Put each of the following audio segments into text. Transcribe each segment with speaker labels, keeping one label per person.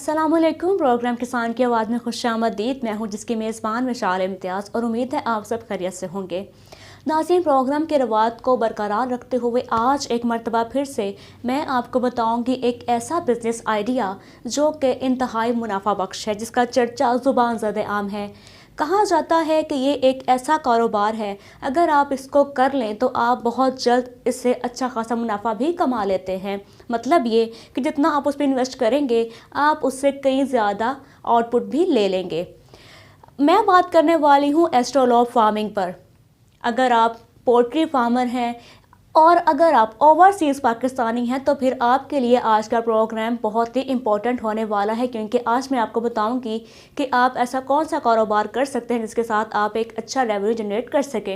Speaker 1: अस्सलामुअलैकुम। प्रोग्राम किसान की आवाज़ में खुशामदीद। मैं हूं जिसकी मेज़बान विशाल इम्तियाज़ और उम्मीद है आप सब खैरियत से होंगे। नाज़रीन, प्रोग्राम के रवात को बरकरार रखते हुए आज एक मरतबा फिर से मैं आपको बताऊंगी एक ऐसा बिज़नेस आइडिया जो कि इंतहाई मुनाफा बख्श है, जिसका चर्चा ज़ुबान ज़द आम है। कहा जाता है कि ये एक ऐसा कारोबार है, अगर आप इसको कर लें तो आप बहुत जल्द इससे अच्छा खासा मुनाफा भी कमा लेते हैं। मतलब ये कि जितना आप उस पर इन्वेस्ट करेंगे आप उससे कहीं ज़्यादा आउटपुट भी ले लेंगे। मैं बात करने वाली हूँ एस्ट्रोलॉब फार्मिंग पर। अगर आप पोल्ट्री फार्मर हैं और अगर आप ओवरसीज़ पाकिस्तानी हैं तो फिर आपके लिए आज का प्रोग्राम बहुत ही इम्पोर्टेंट होने वाला है, क्योंकि आज मैं आपको बताऊंगी कि आप ऐसा कौन सा कारोबार कर सकते हैं जिसके साथ आप एक अच्छा रेवेन्यू जनरेट कर सकें।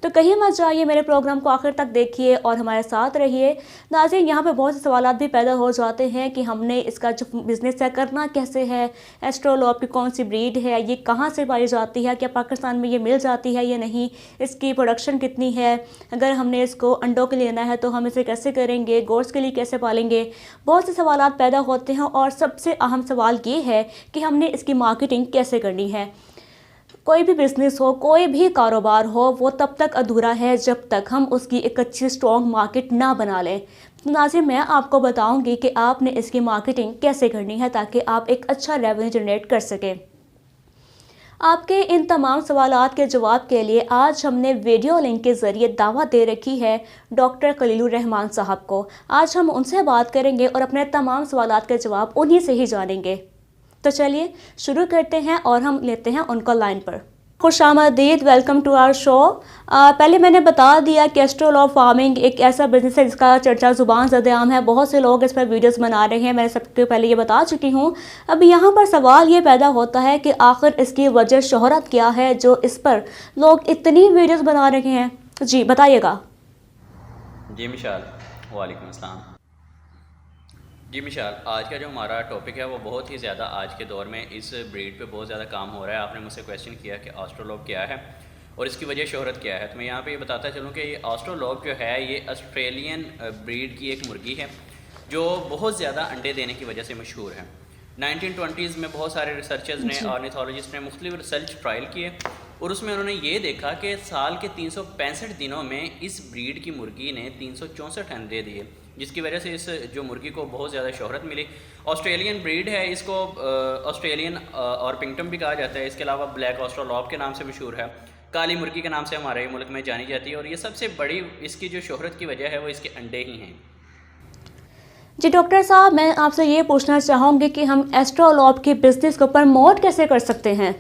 Speaker 1: तो कहीं मत जाइए, मेरे प्रोग्राम को आखिर तक देखिए और हमारे साथ रहिए। नाज़रीन, यहाँ पे बहुत से सवालात भी पैदा हो जाते हैं कि हमने इसका जो बिज़नेस है करना कैसे है, एस्ट्रोलॉब की कौन सी ब्रीड है, ये कहाँ से पाई जाती है, क्या पाकिस्तान में ये मिल जाती है या नहीं, इसकी प्रोडक्शन कितनी है, अगर हमने इसको अंडों के लिए लेना है तो हम इसे कैसे करेंगे, गोश्त के लिए कैसे पालेंगे। बहुत से सवालात पैदा होते हैं और सबसे अहम सवाल ये है कि हमने इसकी मार्केटिंग कैसे करनी है। कोई भी बिज़नेस हो, कोई भी कारोबार हो, वो तब तक अधूरा है जब तक हम उसकी एक अच्छी स्ट्रॉन्ग मार्केट ना बना लें। तो नाज़रीन, मैं आपको बताऊंगी कि आपने इसकी मार्केटिंग कैसे करनी है ताकि आप एक अच्छा रेवेन्यू जनरेट कर सकें। आपके इन तमाम सवालात के जवाब के लिए आज हमने वीडियो लिंक के ज़रिए दावत दे रखी है डॉक्टर खलीलुर रहमान साहब को। आज हम उनसे बात करेंगे और अपने तमाम सवालात के जवाब उन्हीं से ही जानेंगे। तो चलिए शुरू करते हैं और हम लेते हैं उनको लाइन पर। खुशामदीद, वेलकम टू आवर शो। पहले मैंने बता दिया कि एस्ट्रोलॉब फार्मिंग एक ऐसा बिज़नेस है जिसका चर्चा ज़ुबान ज़द आम है। बहुत से लोग इस पर वीडियोस बना रहे हैं, मैंने सबके पहले ये बता चुकी हूँ। अब यहाँ पर सवाल ये पैदा होता है कि आखिर इसकी वजह शोहरत क्या है जो इस पर लोग इतनी वीडियोज़ बना रहे हैं। जी बताइएगा।
Speaker 2: जी मिशाल, वालेकुम अस्सलाम। जी मिशाल, आज का जो हमारा टॉपिक है वो बहुत ही ज़्यादा आज के दौर में इस ब्रीड पे बहुत ज़्यादा काम हो रहा है। आपने मुझसे क्वेश्चन किया कि एस्ट्रोलॉब क्या है और इसकी वजह शोहरत क्या है, तो मैं यहाँ पे ये बताता चलूँ कि ये एस्ट्रोलॉब जो है ये ऑस्ट्रेलियन ब्रीड की एक मुर्गी है जो बहुत ज़्यादा अंडे देने की वजह से मशहूर है। 1920s में बहुत सारे रिसर्चर्स ने, ऑर्निथोलॉजिस्ट ने मुख्तलिफ रिसर्च ट्रायल किए और उसमें उन्होंने ये देखा कि साल के 365 दिनों में इस ब्रीड की मुर्गी ने 364 अंडे दिए, जिसकी वजह से इस जो मुर्गी को बहुत ज़्यादा शोहरत मिली। ऑस्ट्रेलियन ब्रीड है, इसको ऑस्ट्रेलियन ऑर्पिंगटन भी कहा जाता है। इसके अलावा ब्लैक ऑस्ट्रोलॉब के नाम से मशहूर है, काली मुर्गी के नाम से हमारे मुल्क में जानी जाती है। और ये सबसे बड़ी इसकी जो शोहरत की वजह है वो इसके अंडे ही हैं।
Speaker 1: जी डॉक्टर साहब, मैं आपसे ये पूछना चाहूँगी कि हम एस्ट्रोलॉब के बिज़नेस को प्रमोट कैसे कर सकते हैं।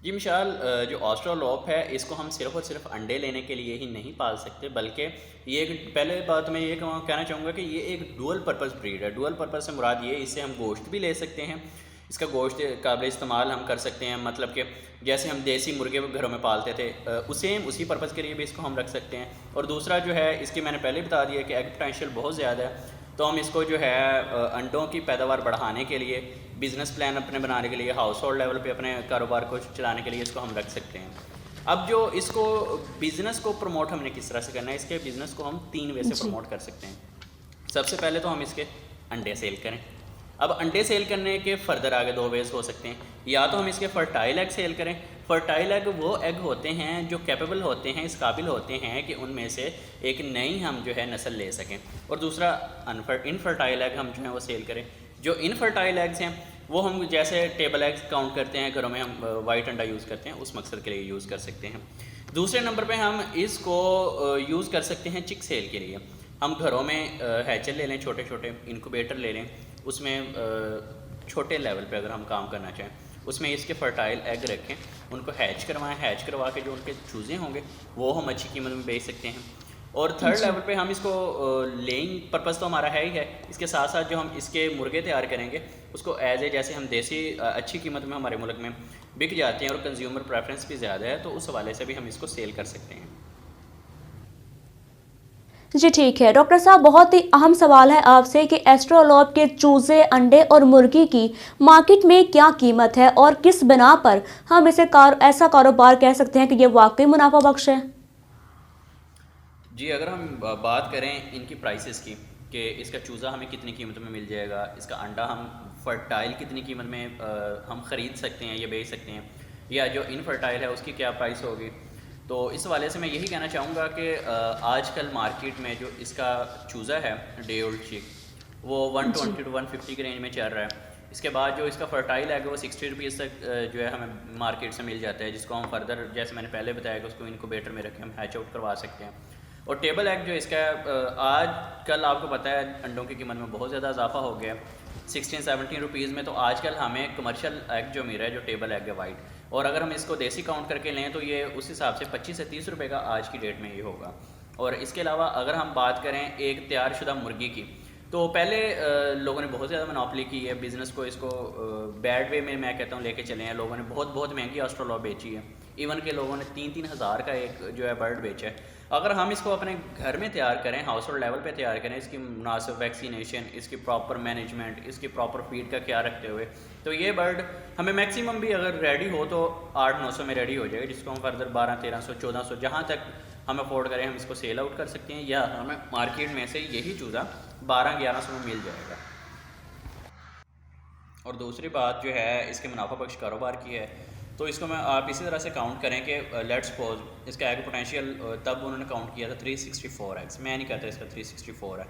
Speaker 2: जी मिशाल, जो ऑस्ट्रोलॉप है इसको हम सिर्फ और सिर्फ अंडे लेने के लिए ही नहीं पाल सकते, बल्कि ये एक, पहले बात मैं ये कहना चाहूँगा कि ये एक डुअल पर्पस ब्रीड है। डुअल पर्पस से मुराद ये, इससे हम गोश्त भी ले सकते हैं, इसका गोश्त काबिल इस्तेमाल हम कर सकते हैं। मतलब कि जैसे हम देसी मुर्गे घरों में पालते थे उसी पर्पज़ के लिए भी इसको हम रख सकते हैं। और दूसरा जो है, इसकी मैंने पहले बता दिया कि एग पोटेंशियल बहुत ज़्यादा है, तो हम इसको जो है अंडों की पैदावार बढ़ाने के लिए, बिज़नेस प्लान अपने बनाने के लिए, हाउस होल्ड लेवल पे अपने कारोबार को चलाने के लिए इसको हम रख सकते हैं। अब जो इसको बिज़नेस को प्रमोट हमने किस तरह से करना है, इसके बिज़नेस को हम 3 वे से प्रमोट कर सकते हैं। सबसे पहले तो हम इसके अंडे सेल करें। अब अंडे सेल करने के फर्दर आगे 2 वेज हो सकते हैं। या तो हम इसके फर्टाइल एग सेल करें। फर्टाइल एग वो एग होते हैं जो कैपेबल होते हैं, इस काबिल होते हैं कि उनमें से एक नई हम जो है नस्ल ले सकें। और दूसरा इनफर्टाइल एग हम जो है वो सेल करें। जो इनफर्टाइल एग्स हैं वो हम जैसे टेबल एग्स काउंट करते हैं घरों में, हम वाइट अंडा यूज़ करते हैं, उस मकसद के लिए यूज़ कर सकते हैं। दूसरे नंबर पे हम इसको यूज़ कर सकते हैं चिक सेल के लिए। हम घरों में हैचर ले लें, छोटे छोटे इनक्यूबेटर ले लें, उसमें छोटे लेवल पे अगर हम काम करना चाहें उसमें इसके फर्टाइल एग रखें, उनको हैच करवाएं। हैच करवा के जो उनके चूज़े होंगे वो हम अच्छी कीमत में बेच सकते हैं। और थर्ड लेवल पे हम इसको लेइंग पर्पज़ तो हमारा है ही है, इसके साथ साथ जो हम इसके मुर्गे तैयार करेंगे उसको एज ए, जैसे हम देसी अच्छी कीमत में हमारे मुल्क में बिक जाते हैं और कंज्यूमर प्रेफरेंस भी ज़्यादा है, तो उस हवाले से भी हम इसको सेल कर सकते हैं।
Speaker 1: जी ठीक है डॉक्टर साहब, बहुत ही अहम सवाल है आपसे कि एस्ट्रोलॉब के चूज़े, अंडे और मुर्गी की मार्केट में क्या कीमत है और किस बिना पर हम इसे ऐसा कारोबार कह सकते हैं कि ये वाकई मुनाफा बख्श है।
Speaker 2: जी, अगर हम बात करें इनकी प्राइसेस की, कि इसका चूज़ा हमें कितनी कीमत में मिल जाएगा, इसका अंडा हम फर्टाइल कितनी कीमत में हम ख़रीद सकते हैं या बेच सकते हैं, या जो इनफर्टाइल है उसकी क्या प्राइस होगी। तो इस हवाले से मैं यही कहना चाहूँगा कि आजकल मार्केट में जो इसका चूज़ा है डे ओल्ड चिक वो 120
Speaker 1: जी।
Speaker 2: टू 150 के रेंज में चल रहा है। इसके बाद जो इसका फर्टाइल है वो 60 रुपीज़ तक जो है हमें मार्केट से मिल जाता है, जिसको हम फर्दर जैसे मैंने पहले बताया कि उसको इनक्यूबेटर में रखें हम हैच आउट करवा सकते हैं। और टेबल एग जो इसका आज कल आपको पता है अंडों की कीमत में बहुत ज़्यादा इजाफा हो गया है 16-17 रुपीज़ में। तो आजकल हमें कमर्शियल एग जो मिल रहा है जो टेबल एग है वाइट, और अगर हम इसको देसी काउंट करके लें तो ये उस हिसाब से 25 से 30 रुपये का आज की डेट में ये होगा। और इसके अलावा अगर हम बात करें एक तैयारशुदा मुर्गी की, तो पहले लोगों ने बहुत ज़्यादा मोनोपोली की है बिज़नेस को, इसको बैड वे में मैं कहता हूँ लेके चले हैं। लोगों ने बहुत बहुत महंगी ऑस्ट्रेलॉ बेची है, इवन के लोगों ने 3-3 हज़ार का एक जो है बर्ड बेचा है। अगर हम इसको अपने घर में तैयार करें, हाउस होल्ड लेवल पे तैयार करें, इसकी मुनासिब वैक्सीनेशन, इसकी प्रॉपर मैनेजमेंट, इसकी प्रॉपर फीड का ख्याल रखते हुए, तो ये बर्ड हमें मैक्सिमम भी अगर रेडी हो तो 800-900 में रेडी हो जाएगा, जिसको हम फर्दर 1200-1300-1400 जहाँ तक हम अफोर्ड करें हम इसको सेल आउट कर सकते हैं, या हमें मार्केट में से यही चूज़ा 1200-1100 में मिल जाएगा। और दूसरी बात जो है इसके मुनाफा बख्श कारोबार की है, तो इसको मैं आप इसी तरह से काउंट करें कि लेट्स सपोज इसका एग पोटेंशियल तब उन्होंने काउंट किया था 364 एग्स। मैं नहीं कहता इसका 364 है,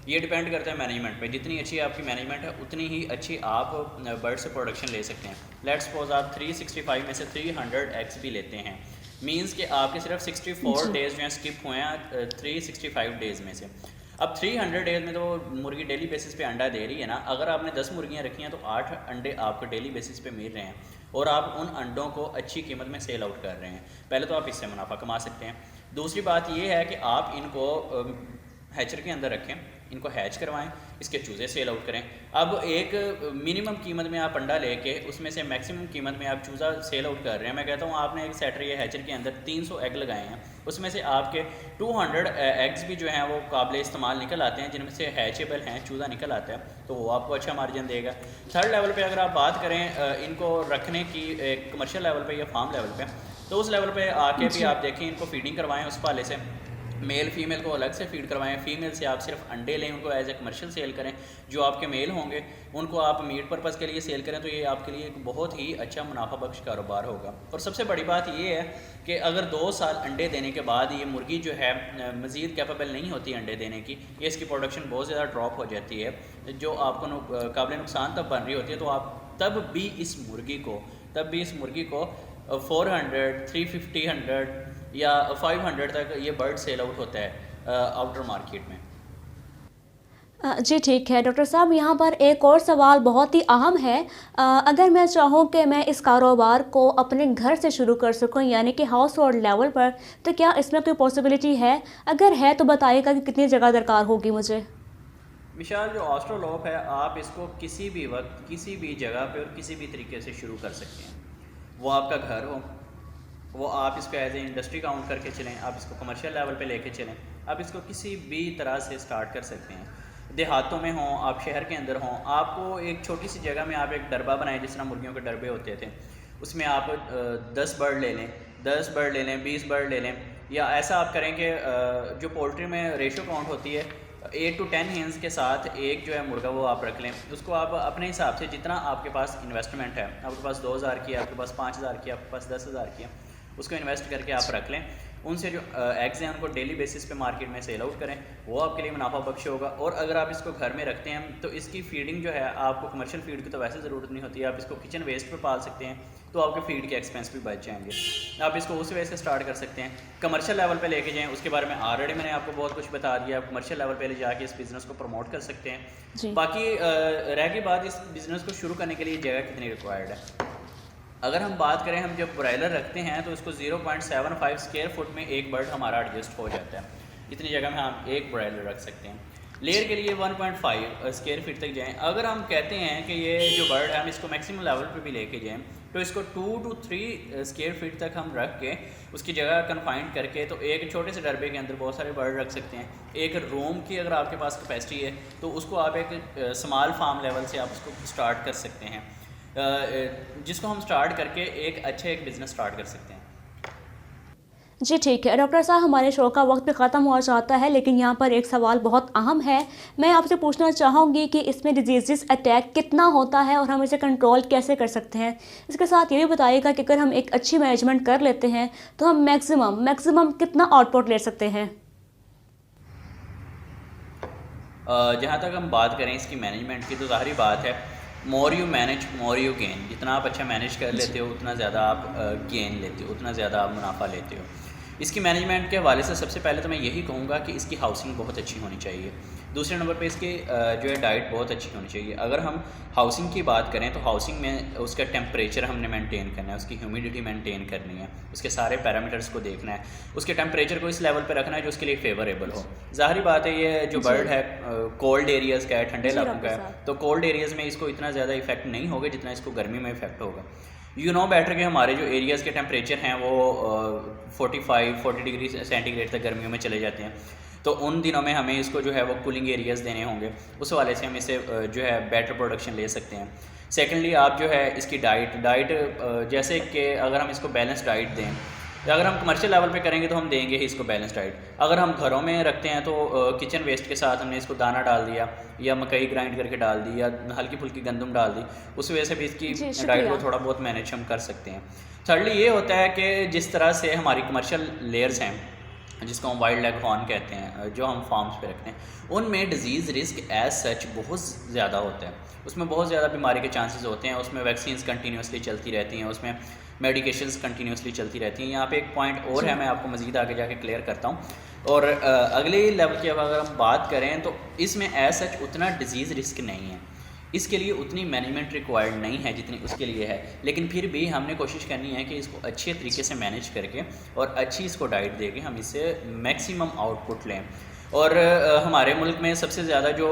Speaker 2: ये डिपेंड करता है मैनेजमेंट पे। जितनी अच्छी आपकी मैनेजमेंट है उतनी ही अच्छी आप बर्ड से प्रोडक्शन ले सकते हैं। लेट्स सपोज आप 365 में से 300 एग्स भी लेते हैं, मींस कि आपके सिर्फ 64 डेज़ जो हैं स्किप हुए हैं 365 डेज़ में से। अब 300 डेज़ में तो मुर्गी डेली बेसिस पे अंडा दे रही है ना। अगर आपने 10 मुर्गियाँ रखी हैं तो 8 अंडे आपको डेली बेसिस पे मिल रहे हैं, और आप उन अंडों को अच्छी कीमत में सेल आउट कर रहे हैं। पहले तो आप इससे मुनाफा कमा सकते हैं। दूसरी बात ये है कि आप इनको हैचर के अंदर रखें, इनको हैच करवाएं, इसके चूज़े सेल आउट करें। अब एक मिनिमम कीमत में आप अंडा लेके उसमें से मैक्सिमम कीमत में आप चूज़ा सेल आउट कर रहे हैं। मैं कहता हूँ आपने एक सेटर या हैचर के अंदर 300 एग लगाए हैं, उसमें से आपके 200 एग्स भी जो हैं वो काबिल इस्तेमाल निकल आते हैं, जिनमें से हैचेबल हैं, चूज़ा निकल आता है, तो वो आपको अच्छा मार्जिन देगा। थर्ड लेवल पे अगर आप बात करें इनको रखने की कमर्शियल लेवल पे या फार्म लेवल पे, तो उस लेवल पे आके भी आप देखें, इनको फीडिंग करवाएं उस पाले से, मेल फीमेल को अलग से फीड करवाएं। फीमेल से आप सिर्फ अंडे लें, उनको एज ए कमर्शियल सेल करें। जो आपके मेल होंगे उनको आप मीट पर्पज़ के लिए सेल करें, तो ये आपके लिए एक बहुत ही अच्छा मुनाफा बख्श कारोबार होगा। और सबसे बड़ी बात ये है कि अगर 2 साल अंडे देने के बाद ये मुर्गी जो है मज़ीद कैपेबल नहीं होती अंडे देने की, ये इसकी प्रोडक्शन बहुत ज़्यादा ड्रॉप हो जाती है, जो आपको काबिल नुकसान तब बन रही होती है, तो आप तब भी इस मुर्गी को 400, 350, 100 या 500 तक ये बर्ड सेल आउट होता है आउटर मार्केट में।
Speaker 1: जी ठीक है डॉक्टर साहब, यहाँ पर एक और सवाल बहुत ही अहम है। अगर मैं चाहूँ कि मैं इस कारोबार को अपने घर से शुरू कर सकूँ, यानी कि हाउस होल्ड लेवल पर, तो क्या इसमें कोई पॉसिबिलिटी है? अगर है तो बताइएगा कि कितनी जगह दरकार होगी मुझे।
Speaker 2: विशाल, जो ऑस्ट्रोलॉप है आप इसको किसी भी वक्त किसी भी जगह पे और किसी भी तरीके से शुरू कर सकते हैं। वो आपका घर हो, वो आप इसको एज ए इंडस्ट्री काउंट करके चलें, आप इसको कमर्शियल लेवल पे लेके चलें, आप इसको किसी भी तरह से स्टार्ट कर सकते हैं। देहातों में हों, आप शहर के अंदर हों, आपको एक छोटी सी जगह में आप एक डरबा बनाएं, जिस तरह मुर्गियों के डरबे होते थे, उसमें आप 10 बर्ड ले लें, 20 बर्ड ले लें। या ऐसा आप करें कि जो पोल्ट्री में रेशो काउंट होती है 8 to 10 हेंस के साथ एक जो है मुर्गा वो आप रख लें। उसको आप अपने हिसाब से, जितना आपके पास इन्वेस्टमेंट है, आपके पास 2000 की, आपके पास 5000 की, आपके पास 10,000 की, उसको इन्वेस्ट करके आप रख लें। उनसे जो एग्स हैं उनको डेली बेसिस पे मार्केट में सेल आउट करें, वो आपके लिए मुनाफा बख्श होगा। और अगर आप इसको घर में रखते हैं तो इसकी फीडिंग जो है, आपको कमर्शियल फीड की तो वैसे ज़रूरत नहीं होती, आप इसको किचन वेस्ट पे पाल सकते हैं, तो आपके फीड के एक्सपेंस भी बच जाएंगे। आप इसको उस वे से स्टार्ट कर सकते हैं। कमर्शियल लेवल पे लेके जाएं, उसके बारे में ऑलरेडी मैंने आपको बहुत कुछ बता दिया। आप कमर्शियल लेवल पे ले जाके इस बिज़नेस को प्रमोट कर सकते हैं। बाकी रह गई बात इस बिज़नेस को शुरू करने के लिए जगह कितनी रिक्वायर्ड है। अगर हम बात करें, हम जब ब्रायलर रखते हैं तो इसको 0.75 स्क्वायर फुट में एक बर्ड हमारा एडजस्ट हो जाता है। इतनी जगह में हम एक ब्रायलर रख सकते हैं। लेयर के लिए 1.5 स्क्वायर फीट तक जाएं। अगर हम कहते हैं कि ये जो बर्ड है हम इसको मैक्सिमम लेवल पे भी लेके जाएं, तो इसको 2 to 3 स्क्वायर फीट तक हम रख के उसकी जगह कन्फाइंड करके, तो एक छोटे से डरबे के अंदर बहुत सारे बर्ड रख सकते हैं। एक रूम की अगर आपके पास कैपेसिटी है तो उसको आप एक स्मॉल फार्म लेवल से आप उसको स्टार्ट कर सकते हैं, जिसको हम स्टार्ट करके एक बिज़नेस स्टार्ट कर सकते हैं।
Speaker 1: जी ठीक है डॉक्टर साहब, हमारे शो का वक्त भी ख़त्म हो जाता है, लेकिन यहाँ पर एक सवाल बहुत अहम है। मैं आपसे पूछना चाहूँगी कि इसमें डिजीज़ अटैक कितना होता है और हम इसे कंट्रोल कैसे कर सकते हैं। इसके साथ ये भी बताइएगा कि अगर हम एक अच्छी मैनेजमेंट कर लेते हैं तो हम मैक्सिमम कितना आउटपुट ले सकते हैं।
Speaker 2: जहाँ तक हम बात करें इसकी मैनेजमेंट की, तो ज़ाहिर बात है more you manage more you gain. जितना आप अच्छा मैनेज कर लेते हो उतना ज़्यादा आप गेन लेते हो, उतना ज़्यादा आप मुनाफा लेते हो। इसकी मैनेजमेंट के हवाले से सबसे पहले तो मैं यही कहूँगा कि इसकी हाउसिंग बहुत अच्छी होनी चाहिए। दूसरे नंबर पे इसकी जो है डाइट बहुत अच्छी होनी चाहिए। अगर हम हाउसिंग की बात करें तो हाउसिंग में उसका टेम्परेचर हमने मेंटेन करना है, उसकी ह्यूमिडिटी मेंटेन करनी है, उसके सारे पैरामीटर्स को देखना है, उसके टेम्परेचर को इस लेवल पे रखना है जो उसके लिए फेवरेबल हो। ज़ाहिर बात है ये जो बर्ड है कोल्ड एरियाज़ का है, ठंडे इलाकों का है, तो कोल्ड एरियाज़ में इसको इतना ज़्यादा इफेक्ट नहीं होगा जितना इसको गर्मी में इफेक्ट होगा। यू नो बेटर कि हमारे जो एरियाज़ के टेम्परेचर हैं वो 45-40 डिग्री सेंटीग्रेड तक गर्मियों में चले जाते हैं, तो उन दिनों में हमें इसको जो है वो कूलिंग एरियाज़ देने होंगे। उस वाले से हम इसे जो है बेटर प्रोडक्शन ले सकते हैं। सेकेंडली आप जो है इसकी डाइट जैसे कि अगर हम इसको बैलेंस डाइट दें, अगर हम कमर्शियल लेवल पे करेंगे तो हम देंगे ही इसको बैलेंस डाइट। अगर हम घरों में रखते हैं तो किचन वेस्ट के साथ हमने इसको दाना डाल दिया या मकई ग्राइंड करके डाल दी या हल्की फुल्की गंदम डाल दी, उस वजह से भी इसकी डाइट को थोड़ा बहुत मैनेज हम कर सकते हैं। थर्डली ये होता है कि जिस तरह से हमारी कमर्शियल लेयर्स हैं जिसको हम वाइल्ड लेग हॉर्न कहते हैं, जो हम फार्म्स पे रखते हैं, उनमें डिजीज़ रिस्क एज सच बहुत ज़्यादा होता है। उसमें बहुत ज़्यादा बीमारी के चांसेस होते हैं, उसमें वैक्सीन्स कंटिन्यूसली चलती रहती हैं, उसमें मेडिकेशंस कंटिन्यूसली चलती रहती हैं। यहाँ पे एक पॉइंट और है, मैं आपको मज़ीद आगे जाके क्लियर करता हूँ। और अगले लेवल की अगर हम बात करें तो इसमें एज सच उतना डिजीज़ रिस्क नहीं है, इसके लिए उतनी मैनेजमेंट रिक्वायर्ड नहीं है जितनी उसके लिए है, लेकिन फिर भी हमने कोशिश करनी है कि इसको अच्छे तरीके से मैनेज करके और अच्छी इसको डाइट दे के हम इससे मैक्सिमम आउटपुट लें। और हमारे मुल्क में सबसे ज़्यादा जो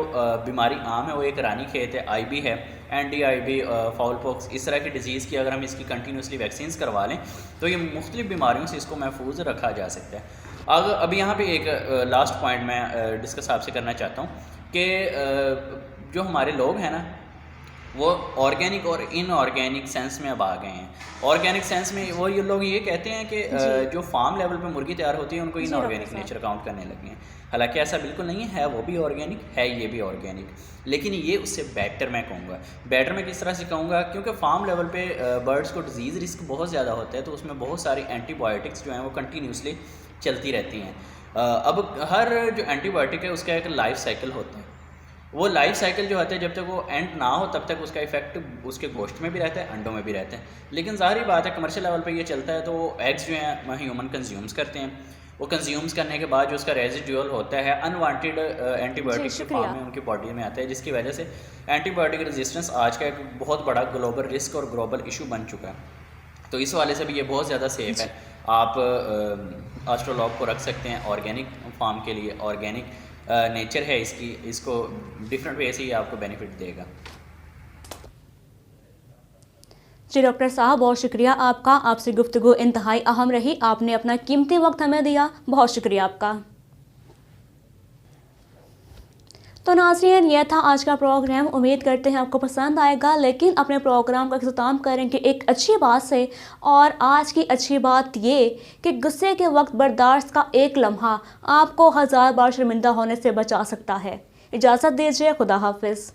Speaker 2: बीमारी आम है वो एक रानी खेत है, आईबी है, NDIB, फाउल पॉक्स, इस तरह की डिज़ीज़ की अगर हम इसकी कंटिन्यूसली वैक्सीन्स करवा लें तो ये मुख्तलिफ़ बीमारियों से इसको महफूज रखा जा सकता है। अभी यहाँ पे एक लास्ट पॉइंट मैं डिस्कस आपसे करना चाहता हूँ कि जो हमारे लोग हैं ना वो ऑर्गेनिक और इनऑर्गेनिक सेंस में अब आ गए हैं। ऑर्गेनिक सेंस में वो ये लोग ये कहते हैं कि जो फार्म लेवल पे मुर्गी तैयार होती है उनको इनऑर्गेनिक नेचर काउंट करने लगे हैं। हालांकि ऐसा बिल्कुल नहीं है, वो भी ऑर्गेनिक है, ये भी ऑर्गेनिक, लेकिन ये उससे बेटर मैं कहूँगा। बेटर मैं किस तरह से कहूँगा, क्योंकि फार्म लेवल पे बर्ड्स को डिजीज़ रिस्क बहुत ज़्यादा होता है, तो उसमें बहुत सारी एंटीबायोटिक्स जो हैं वो कंटिन्यूसली चलती रहती हैं। अब हर जो एंटीबायोटिक है उसका एक लाइफ साइकिल होता है। वो लाइफ साइकिल जो होता है जब तक वो एंड ना हो तब तक उसका इफेक्ट उसके गोश्त में भी रहता है, अंडों में भी रहता है। लेकिन ज़ाहिर बात है कमर्शियल लेवल पे ये चलता है, तो एग्स जो हैं ह्यूमन कंज्यूम्स करते हैं। वो कंज्यूम्स करने के बाद जो उसका रेजिडुअल होता है अनवांटेड एंटीबायोटिक के फॉर्म में उनकी बॉडी में आता है, जिसकी वजह से एंटीबायोटिक रेजिस्टेंस आज का एक बहुत बड़ा ग्लोबल रिस्क और ग्लोबल इशू बन चुका है। तो इस वाले से भी ये बहुत ज़्यादा सेफ़ है। आप ऑस्ट्रोलॉग को रख सकते हैं ऑर्गेनिक फार्म के लिए, ऑर्गेनिक नेचर है इसकी, इसको डिफरेंट वे से ही आपको बेनिफिट देगा।
Speaker 1: जी डॉक्टर साहब, बहुत शुक्रिया आपका। आपसे गुफ्तगू इंतहाई अहम रही, आपने अपना कीमती वक्त हमें दिया, बहुत शुक्रिया आपका। तो नाज़रीन, यह था आज का प्रोग्राम। उम्मीद करते हैं आपको पसंद आएगा, लेकिन अपने प्रोग्राम का इख्तिताम करेंगे एक अच्छी बात से। और आज की अच्छी बात ये कि गुस्से के वक्त बर्दाश्त का एक लम्हा आपको 1000 बार शर्मिंदा होने से बचा सकता है। इजाज़त दीजिए, खुदा हाफिज़।